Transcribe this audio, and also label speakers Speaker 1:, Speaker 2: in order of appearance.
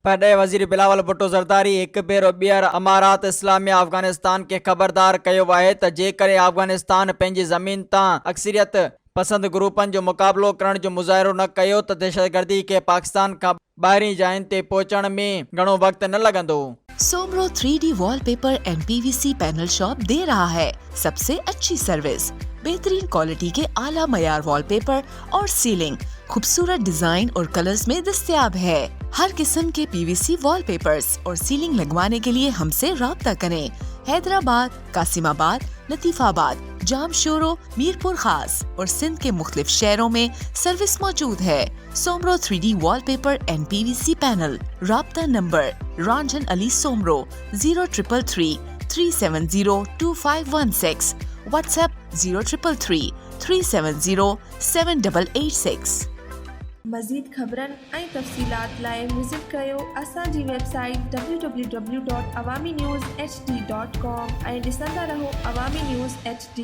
Speaker 1: पॾे वज़ीर बिलावल भुट्टो ज़रदारी हिकु भेरो ॿीहर अमारात इस्लामिया अफ़गानिस्तान खे ख़बरदार कयो आहे त जेकॾहिं अफ़गानिस्तान पंहिंजी ज़मीन तां अक्सरियत पसंद ग्रुपनि जो मुक़ाबिलो करण जो मुज़ाहिरो न कयो त दहशतगर्दी खे पाकिस्तान खां ॿाहिरीं जायुनि ते पहुचण में घणो वक़्तु न लॻंदो।
Speaker 2: Soomro 3D wallpaper and PVC panel shop दे रहा है सबसे अच्छी सर्विस, बेहतरीन क्वालिटी के आला मयार वॉलपेपर और सीलिंग खूबसूरत डिजाइन और कलर्स में दस्तयाब है। हर किस्म के PVC वॉलपेपर्स और सीलिंग लगवाने के लिए हमसे राब्ता करें। हैदराबाद, कासिमाबाद, लतीफाबाद, जामशोरो, मीरपुर खास और सिंध के मुख्तलिफ शहरों में सर्विस मौजूद है। Soomro 3D wallpaper and PVC panel. राब्ता नंबर रंजन अली सोमरो 0333 370 2516, व्हाट्सएप 0333 370 7886।
Speaker 3: मज़ीद ख़बरनि ऐं तफ़सीलात लाइ विज़िट कयो असांजी वेबसाइट www.awamiNewsHD.com ऐं ॾिसंदा रहो अवामी न्यूज़ HD।